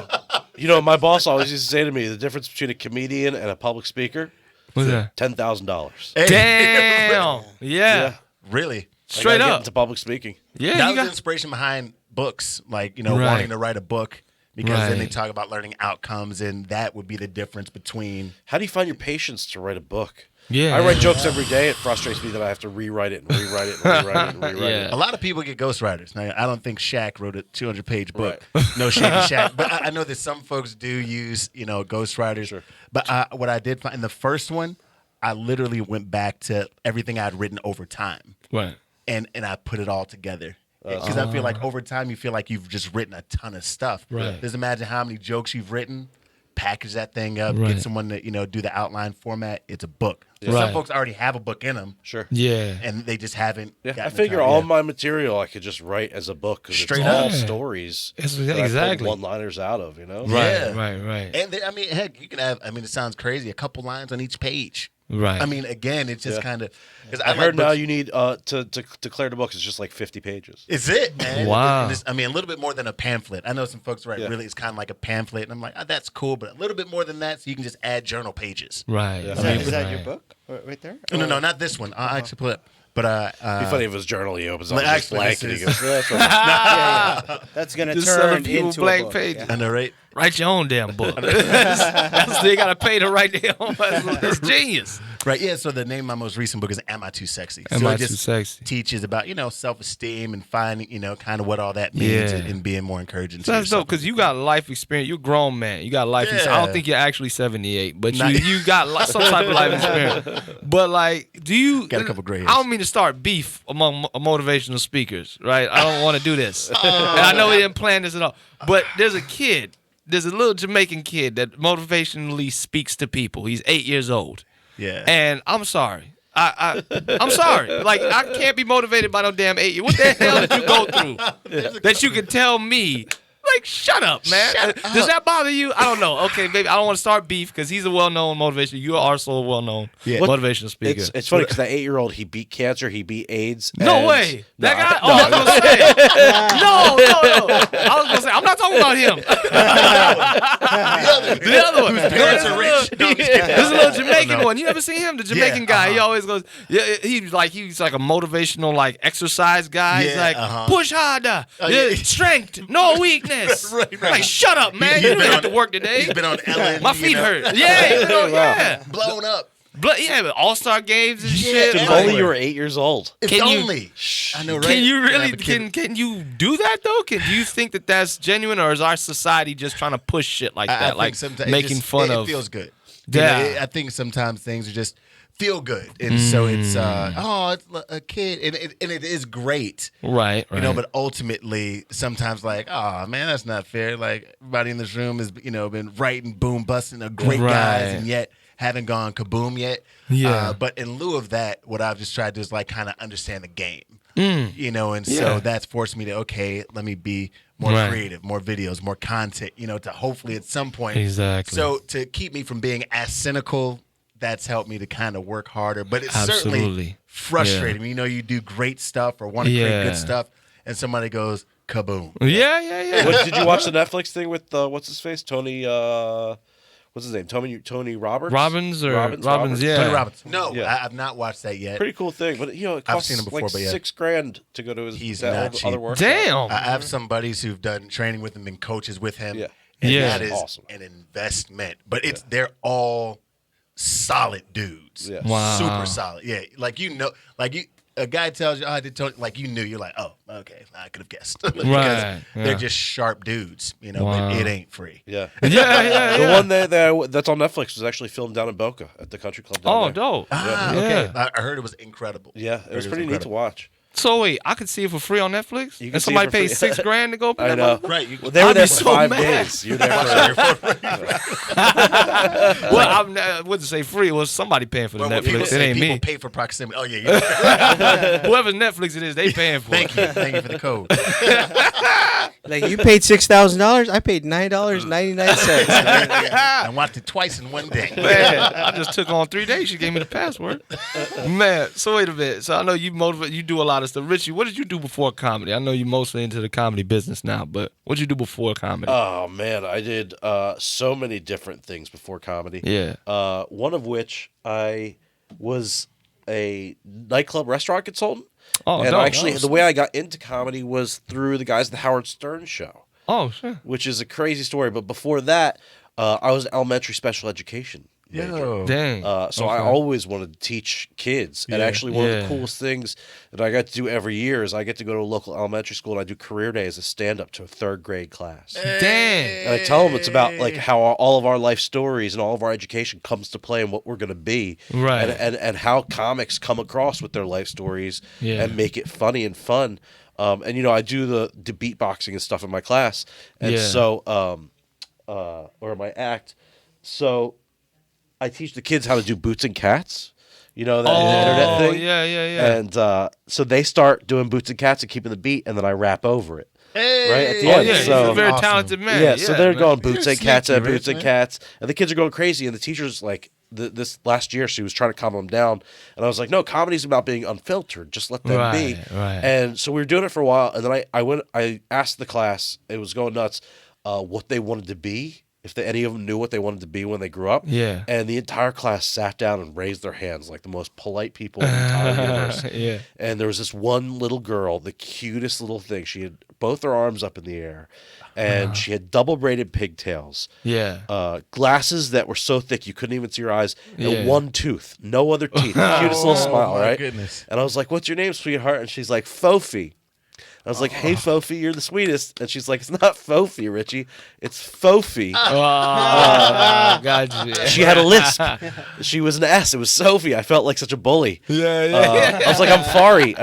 My boss always used to say to me, the difference between a comedian and a public speaker What's that? $10,000. Damn. Yeah. Really? Straight Get up. into public speaking. Yeah, That you was the got. inspiration behind books, like Right. wanting to write a book because then they Right. talk about learning outcomes, and that would be the difference between. How do you find your patience to write a book? Yeah, I write yeah. jokes every day. It frustrates me that I have to rewrite it and rewrite it and rewrite it and rewrite Yeah. it. A lot of people get ghostwriters. Now, I don't think Shaq wrote a 200-page book. No shade to Shaq, but I know that some folks do use ghostwriters. Sure. But what I did find in the first one, I literally went back to everything I'd written over time. Right. And I put it all together. Because I feel like over time you feel like you've just written a ton of stuff. Right. Just imagine how many jokes you've written, package that thing up, Right. get someone to do the outline format. It's a book. Right. Some folks already have a book in them. Sure. Yeah. And they just haven't. Yeah, gotten I the figure time. all Yeah. my material I could just write as a book because it's Straight all up. stories. It's- that I pulled exactly. one-liners out of, Right. Yeah. Right. And I mean, heck, you can have. I mean, it sounds crazy. A couple lines on each page. Right. I mean, again, it's just Yeah. kind of. Because I heard now you need to declare the book is just like 50 pages. It's it, man. Wow. And I mean, a little bit more than a pamphlet. I know some folks write really. It's kind of like a pamphlet, and I'm like, that's cool, but a little bit more than that, so you can just add journal pages. Right. Yeah. Is that your book right there? No, not this one. I actually put it. But It'd be funny if it was journal he opens up Like, and just actually, blank this and he is- goes, "Yeah, that's right." Yeah. That's gonna Just turn selling people into blank a book. pages. Yeah. I know, right? Write your own damn book. That's they gotta pay to write their own. That's genius. Right, yeah. So the name of my most recent book is "Am I Too Sexy?" Am so I it Too just Sexy? teaches about self-esteem and finding kind of what all that means Yeah. and being more encouraging. So that's dope because you got life experience. You're a grown man. You got life experience. I don't Yeah. think you're actually 78, but Nah. you got some type of life experience. But like, do you Got a couple gray hairs. I don't mean to start beef among motivational speakers, right? I don't want to do this. And I know we didn't plan this at all. But there's a little Jamaican kid that motivationally speaks to people. He's 8 years old. Yeah. And I'm sorry. I'm sorry. Like, I can't be motivated by no damn 8 years. What the hell did you go through that you can tell me? Like, shut up, man. Does that bother you? I don't know. Okay, baby, I don't want to start beef because he's a well-known motivational. You are also a well-known motivational speaker. It's funny because that 8-year-old, he beat cancer, he beat AIDS. No and- way. No, That guy? I- Oh, I was going to say. No. I was going to say, I'm not talking about him. The other one. parents are rich. No, I'm just kidding. There's a little Jamaican one. You never seen him? The Jamaican Yeah, guy. He always goes, yeah, he's like a motivational like exercise guy. He's Yeah, like, push harder. yeah. Strength, no weakness. Right. Like, shut up, man. He's You don't been have on- to work today. He's been on Ellen. My feet hurt. Yeah, he's been on, yeah. blown up. Yeah, All-Star games and shit. If Yeah. Like, only you were 8 years old. If Can you- only. I know, right? Can you I really have a kid. can you do that though? Do you think that that's genuine, or is our society just trying to push shit like I that, think like sometimes making fun it of? feels good. Yeah. I think sometimes things are just feel good, and so it's it's a kid, and it is great. Right. But ultimately, sometimes like, oh man, that's not fair. Like everybody in this room has, been writing, boom, busting, are great Right. guys, and yet haven't gone kaboom yet. Yeah. But in lieu of that, what I've just tried to do is like kind of understand the game. And Yeah. so that's forced me to let me be more Right. creative, more videos, more content. To hopefully at some point. Exactly. So to keep me from being as cynical. That's helped me to kind of work harder, but it's Absolutely. certainly frustrating. You do great stuff or want to create Yeah. good stuff, and somebody goes kaboom. Yeah. What, did you watch the Netflix thing with what's his face? Tony what's his name? Tony Roberts? Robbins, yeah. Tony Robbins. No, Yeah. I've not watched that yet. Pretty cool thing, but it costs seen him before, like but yeah. $6,000 to go to his He's that not other cheap. work. Damn. I have some buddies who've done training with him and coaches with him. Yeah. And Yeah. that is Awesome. an investment. But they're all solid dudes. Yeah. Wow. Super solid. Yeah. A guy tells you, I did Tony, like you knew, you're like, oh, okay, I could have guessed. Because Right, yeah. they're just sharp dudes, Wow. but it ain't free. Yeah. Yeah. The one that's on Netflix was actually filmed down in Boca at the country club down Oh, there. dope. Ah, Yeah. okay. I heard it was incredible. Yeah, it was pretty neat to watch. So wait, I could see it for free on Netflix, You can and see it somebody for pays free. $6,000 to go. I know. Right. Well, they were I'd there be for so 5 mad. days. You were there for Well, I wouldn't say free. It was somebody paying for the When people Netflix. It say ain't people me. pay for proximity. Oh, yeah. Whoever Netflix it is, they paying for it. Thank you for the code. Like you paid $6,000, I paid $9.99. I watched it twice in one day. Man, I just took on 3 days. She gave me the password. Man, so wait a minute. So I know you do a lot of stuff. Richie, what did you do before comedy? I know you're mostly into the comedy business now, but what did you do before comedy? Oh man, I did so many different things before comedy. Yeah. One of which I was a nightclub restaurant consultant. Oh, and dope. actually, the way I got into comedy was through the guys at the Howard Stern Show. Oh, sure. Which is a crazy story. But before that, I was an elementary special education major. Yo. Dang. So I always wanted to teach kids. And actually, one of the coolest things that I got to do every year is I get to go to a local elementary school and I do career day as a stand-up to a 3rd grade class. Dang. And I tell them it's about like how all of our life stories and all of our education comes to play and what we're going to be. Right. And how comics come across with their life stories and make it funny and fun. And, you know, I do the beatboxing and stuff in my class. And so, or my act. So I teach the kids how to do boots and cats. You know, that internet thing? Yeah. And so they start doing boots and cats and keeping the beat, and then I rap over it. Hey. Right at the Oh, end. yeah, So, he's a very Awesome. talented man. yeah, so they're man. going boots and cats and sneaky, boots and man. cats, and the kids are going crazy. And the teacher's like, this last year, she was trying to calm them down, and I was like, no, comedy's about being unfiltered. Just let them be. Right. And so we were doing it for a while, and then I asked the class, it was going nuts, what they wanted to be. If any of them knew what they wanted to be when they grew up. Yeah. And the entire class sat down and raised their hands like the most polite people in the entire universe. Yeah. And there was this one little girl, the cutest little thing. She had both her arms up in the air, and she had double braided pigtails. Yeah. Glasses that were so thick you couldn't even see her eyes, and Yeah. one tooth, no other teeth. Cutest little smile, my right? goodness. And I was like, "What's your name, sweetheart?" And she's like, "Fofi." I was like, "Hey, Fofi, you're the sweetest." And she's like, "It's not Fofi, Richie. It's Fofi." Got you. She had a lisp. She was an S. It was Sophie. I felt like such a bully. Yeah. I was like, I'm sorry.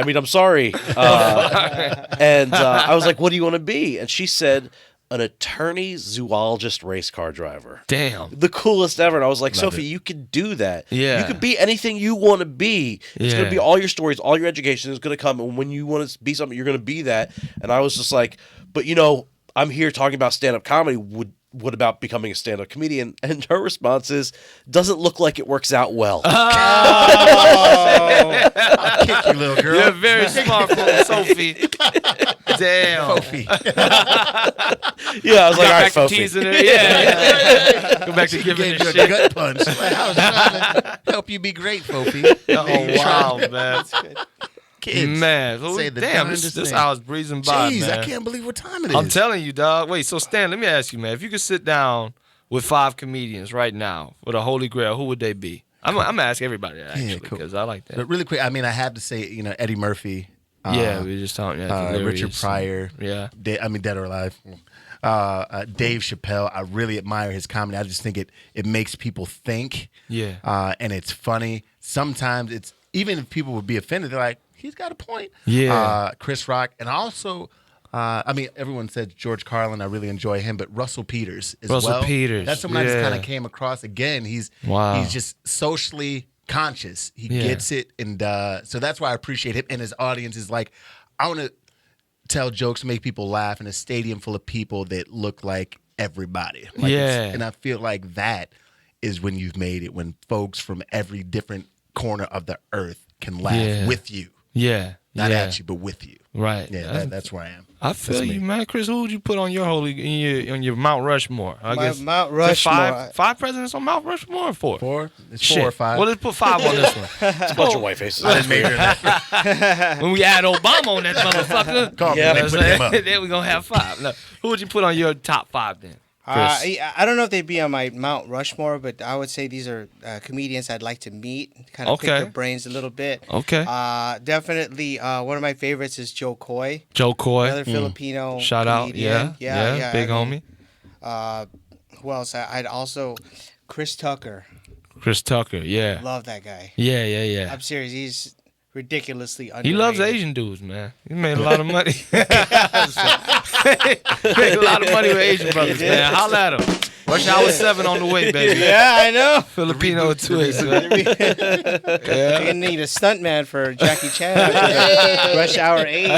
And I was like, what do you want to be? And she said, an attorney, zoologist, race car driver. Damn. The coolest ever. And I was like, Sophie, you could do that. Yeah. You could be anything you want to be. It's going Yeah. to be all your stories, all your education is going to come. And when you want to be something, you're going to be that. And I was just like, but you know, I'm here talking about stand-up comedy. What about becoming a stand-up comedian? And her response is, doesn't look like it works out well. I'll kick you, little girl. You're very smart, Sophie. Damn. Fofi. Yeah, I was like, all right, Back to Fofi. teasing her. Yeah. Go back to giving Gave her you a shit. gut punch. Like, I was trying to help you be great, Fofi. Oh, wow, man. Kids. Man, say the damn, darndest this thing. hour's breezing by, Jeez, man. I can't believe what time it is. I'm telling you, dog. Wait, so Stan, let me ask you, man. If you could sit down with 5 comedians right now with a holy grail, who would they be? I'm gonna ask everybody that, actually, cool. because I like that. But really quick, I mean, I have to say, you know, Eddie Murphy. Yeah, we were just talking. Yeah, Richard Pryor. Yeah. Dead or Alive. Dave Chappelle. I really admire his comedy. I just think it makes people think. Yeah. And it's funny. Sometimes it's, even if people would be offended, they're like, he's got a point. Yeah. Chris Rock. And also, I mean, everyone said George Carlin. I really enjoy him, but Russell Peters as well. Russell Peters, That's someone I just yeah. kind of came across. Again, he's just socially conscious. He gets it. And so that's why I appreciate him. And his audience is like, I want to tell jokes, make people laugh in a stadium full of people that look like everybody. Like and I feel like that is when you've made it, when folks from every different corner of the earth can laugh with you. Yeah. Not at you, but with you. Right. Yeah, that's where I am. I feel you, man. Chris, who would you put on your on your Mount Rushmore? I guess Mount is it Rushmore. five presidents on Mount Rushmore or 4? 4? It's Shit. 4 or 5. Well, let's put 5 on this one. It's a bunch of white faces. I didn't measure that. When we add Obama on that motherfucker, Call me, Yeah, they you know put what I'm him up. saying? Then we're gonna have 5. No, who would you put on your top 5 then? Chris? I don't know if they'd be on my Mount Rushmore, but I would say these are comedians I'd like to meet, kind of pick Okay. their brains a little bit. Okay. Definitely, one of my favorites is Joe Coy, Joe Coy. another Filipino Shout out. comedian. Yeah. Big I mean, homie. Who else? I'd also Chris Tucker. Chris Tucker. Yeah. Love that guy. Yeah. I'm serious. He's ridiculously underrated. He loves Asian dudes, man. He made a lot of money. Made a lot of money with Asian brothers, man. Holla at him. Rush Hour 7 on the way, baby. Yeah, I know. Filipino twist, man. They need a stuntman for Jackie Chan after Rush Hour 8.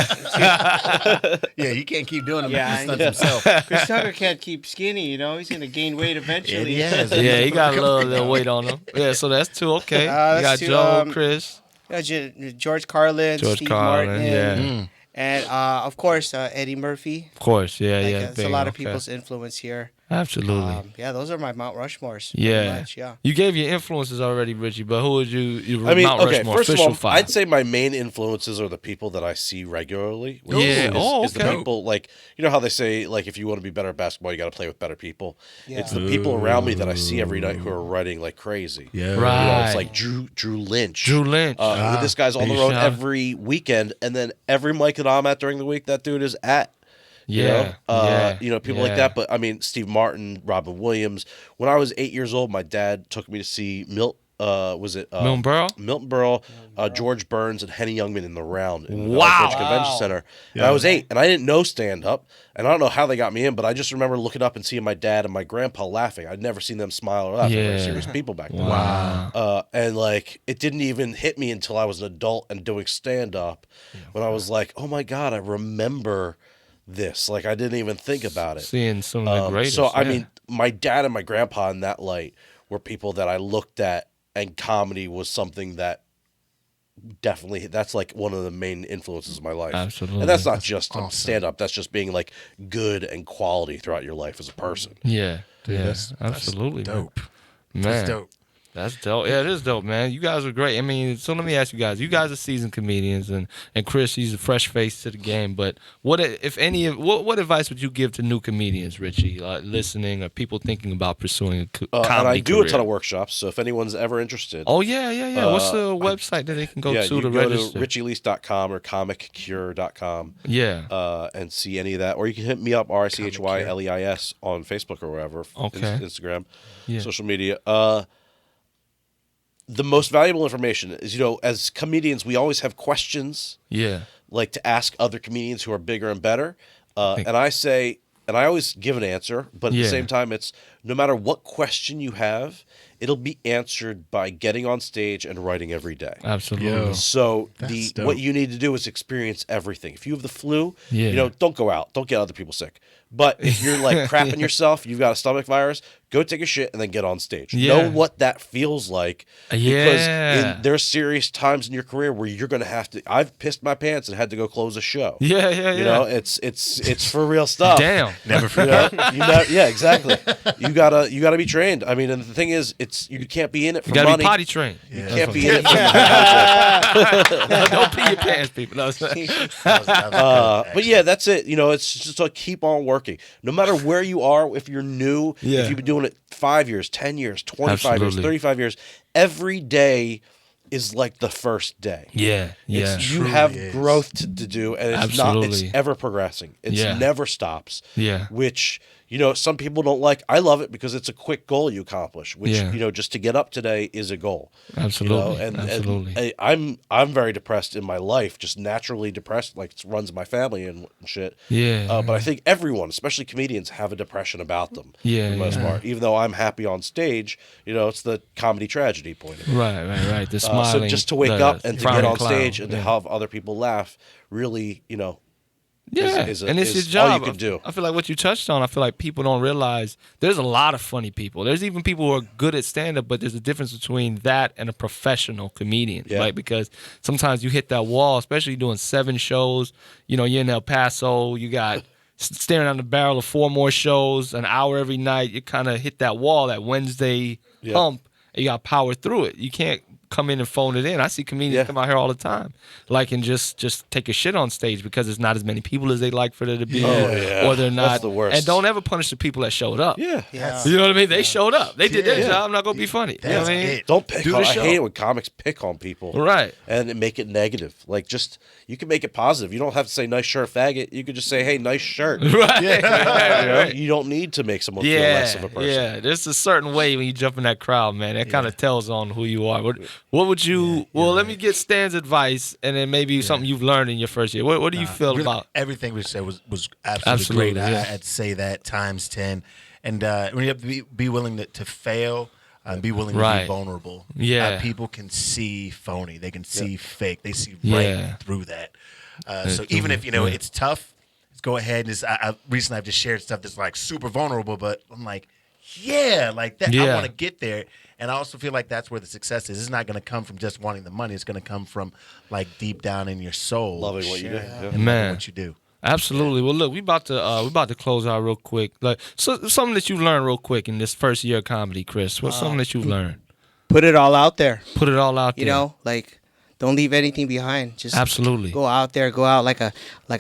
Yeah, he can't keep doing it. Yeah, He I stunts know. himself. Chris Tucker can't keep skinny, you know. He's going to gain weight eventually. He has. Yeah, he got a little weight on him. Yeah, so that's 2. Okay. You got that's 2, Joe, Chris. George Carlin, George Steve Carlin, Martin, yeah. and of course Eddie Murphy. Of course, yeah. It's a big, lot of okay. people's influence here. Absolutely. Yeah, those are my Mount Rushmores. Yeah. Much, yeah. You gave your influences already, Richie, but who would you I mean, Mount okay, Rushmore, first of official all, five? I'd say my main influences are the people that I see regularly. Which Yeah. is the Okay. people, like, you know how they say, like, if you want to be better at basketball, you got to play with better people. Yeah. It's the people around me that I see every night who are writing like crazy. Yeah. Right. You know, it's like Drew Lynch. Drew Lynch. This guy's on the Big road shot. every weekend, and then every mic that I'm at during the week, that dude is at. yeah. You know, people like that. But I mean, Steve Martin, Robin Williams. When I was 8 years old, my dad took me to see Milton Berle? Milton Berle, George Burns, and Henny Youngman in the round in the Wow. Village Convention Center. And I was 8, and I didn't know stand up, and I don't know how they got me in, but I just remember looking up and seeing my dad and my grandpa laughing. I'd never seen them smile or laugh. They were very Yeah. serious people back then. Wow. And like, it didn't even hit me until I was an adult and doing stand up, when I was like, oh my God, I remember this. Like, I didn't even think about it. Seeing some of the greatest. So I yeah. mean, my dad and my grandpa in that light were people that I looked at, and comedy was something that definitely, that's like one of the main influences of my life. Absolutely. And that's not just stand up. That's just being like good and quality throughout your life as a person. Yeah. Yeah. That's Absolutely. dope. Man. That's dope. That's dope. Yeah, it is dope, man. You guys are great. I mean, so let me ask you guys. You guys are seasoned comedians, and Chris, he's a fresh face to the game. But what, if any, what advice would you give to new comedians, Richie, listening or people thinking about pursuing a comedy And I do career? a ton of workshops, so if anyone's ever interested. Oh yeah. What's the website that they can go yeah, to you to go register? to richielease.com or comiccure.com. Yeah. And see any of that. Or you can hit me up, RICHYLEIS, on Facebook or wherever. Okay. Instagram, Yeah. social media. The most valuable information is, you know, as comedians, we always have questions Yeah. like to ask other comedians who are bigger and better. And I say, and I always give an answer, but at Yeah. the same time, it's no matter what question you have, it'll be answered by getting on stage and writing every day. Absolutely. Yo. So That's dope. what you need to do is experience everything. If you have the flu, Yeah. you know, don't go out. Don't get other people sick. But if you're like crapping yourself, you've got a stomach virus, go take a shit and then get on stage. Yeah. Know what that feels like. Yeah. Because there's serious times in your career where you're going to have to. I've pissed my pants and had to go close a show. Yeah. You know, it's for real stuff. Damn. Never You forget. know, yeah, exactly. You gotta be trained. I mean, and the thing is, you can't be in it for You gotta money. be potty trained. You can't be in it for Don't pee your pants, people. No, but yeah, that's it. You know, it's just like keep on working. No matter where you are, if you're new, Yeah. if you've been doing it 5 years, 10 years, 25 years, Absolutely. 35 years, every day is like the first day. yeah. You have growth to do, and it's Absolutely. it's ever progressing. It's Yeah. never stops. Yeah. Which, you know, some people don't like. I love it because it's a quick goal you accomplish, which, Yeah. you know, just to get up today is a goal. Absolutely. You know, and Absolutely. I'm very depressed in my life, just naturally depressed, like it runs my family and shit. Yeah. But I think everyone, especially comedians, have a depression about them. Yeah, For the most yeah. part. Even though I'm happy on stage, you know, it's the comedy tragedy point of it. Right. The So smiling. just to wake the up and to get frowning on clown. stage and to Yeah. have other people laugh, really, you know, Yeah, is and it's your is all job. you can do. I feel like what you touched on, I feel like people don't realize there's a lot of funny people. There's even people who are good at stand-up, but there's a difference between that and a professional comedian, Yeah. right? Because sometimes you hit that wall, especially doing 7 shows. You know, you're in El Paso, you got staring down the barrel of 4 more shows, an hour every night. You kind of hit that wall, that Wednesday hump, and you got to power through it. You can't come in and phone it in. I see comedians Yeah. come out here all the time, like, and just take a shit on stage because there's not as many people as they'd like for there to be, or they're not. That's the worst. And don't ever punish the people that showed up. Yeah. You know what I mean? They showed up. They did their Yeah. job. I'm not gonna be funny. You know what I mean? it. Don't pick Do on. the I show. hate it when comics pick on people. Right. And make it negative. Like, just, you can make it positive. You don't have to say nice shirt, faggot. You could just say, hey, nice shirt. You Right. know? Right. You don't need to make someone feel Yeah, less of a person. yeah. There's a certain way when you jump in that crowd, man. That kind of tells on who you are. What would you? Well, let me get Stan's advice, and then maybe something you've learned in your first year. What do you feel Really, about? everything we said was absolutely, Absolutely, great. yeah. I'd say that times 10, and when you have to be willing to fail, be willing to Right. be vulnerable. Yeah. People can see phony, they can see fake, they see Yeah. right through that. So even if it's tough, let's go ahead and recently I've just shared stuff that's like super vulnerable, but I'm like, like that. I Yeah. want to get there. And I also feel like that's where the success is. It's not going to come from just wanting the money. It's going to come from like deep down in your soul, Loving what you do. Yeah. and loving Man. what you do. Absolutely. Well, look, we about to close out real quick. Like, so something that you learned real quick in this first year of comedy, Chris. What's something that you learned? Put it all out there. Put it all out there. You know, like, don't leave anything behind. Just absolutely go out there. Go out like a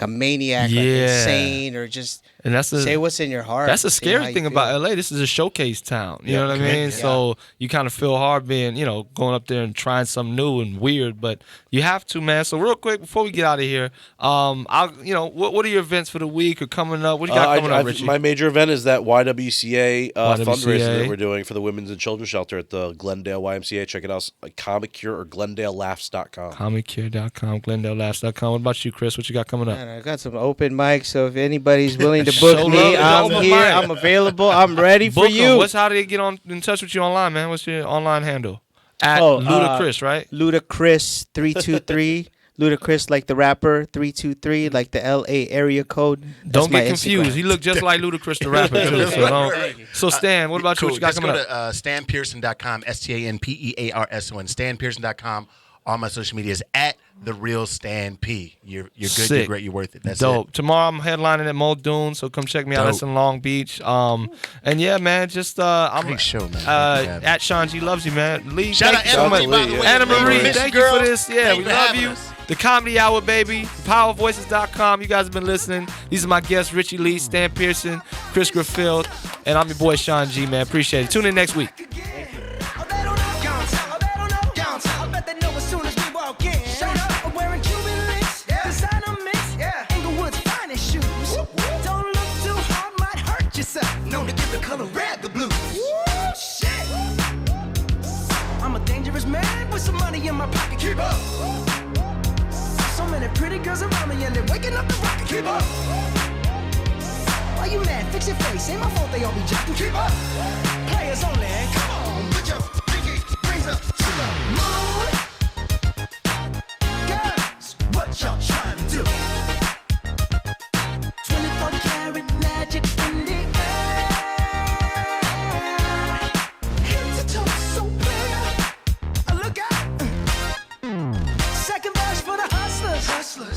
maniac, like insane, or just say what's in your heart. That's the scary thing about LA. This is a showcase town. You know what I mean? Yeah. So you kind of feel hard being, going up there and trying something new and weird, but you have to, man. So real quick before we get out of here, what are your events for the week or coming up? What do you got coming up, Richie? My major event is that YWCA fundraiser that we're doing for the Women's and Children's Shelter at the Glendale YMCA. Check it out, Comic Cure or GlendaleLaughs.com. ComicCure.com, GlendaleLaughs.com. What about you, Chris? What you got coming up? Man, I got some open mics, so if anybody's willing to book me, I'm here. I'm available. I'm ready for you. How do they get in touch with you online, man? What's your online handle? At Ludacris, right? Ludacris 323. Ludacris like the rapper, 323 like the LA area code. Don't get confused. He looked just like Ludacris the rapper too. So Stan, what about you? What you got coming up? Just go to StanPearson.com, StanPearson, StanPearson.com. All my social media is at The Real Stan P. You're good, Sick. You're great, you're worth it. That's dope. It. Tomorrow I'm headlining at Muldoon, so come check me out. That's in Long Beach. And yeah, man, just I'm great show, man. at Sean G Loves You, man. Lee, shout out Anna Marie, by the way. Anna Marie, thank you for this. Yeah, we love you. The Comedy Hour, baby. PowerVoices.com. You guys have been listening. These are my guests, Richie Lee, Stan Pearson, Chris Griffield, and I'm your boy Sean G, man. Appreciate it. Tune in next week. Known to give the color red the blues. Shit. I'm a dangerous man with some money in my pocket. Keep up. So many pretty girls around me and they're waking up the rocket. Keep up. Why you mad? Fix your face. Ain't my fault they all be jacking. Keep up. Players only. Come on, put your pinky rings up to the moon. Girls, what y'all trying to do? 24 karat magic in the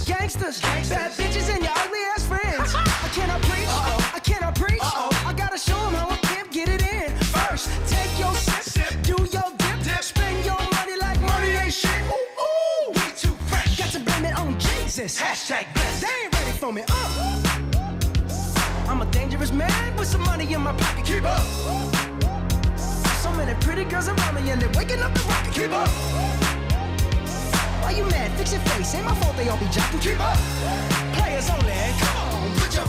gangsters, bad bitches and your ugly ass friends. I cannot preach, I cannot preach. I gotta show them how a pimp get it in. First, take your sip, do your dip, spend your money like money ain't shit. Ooh, we too fresh. Got to blame it on Jesus. Hashtag blessed. They ain't ready for me. I'm a dangerous man with some money in my pocket. Keep up. So many pretty girls around me and they're waking up the rocket. Keep up. Why you mad? Fix your face. Ain't my fault they all be jocking. Keep up. Players only. Come on, put your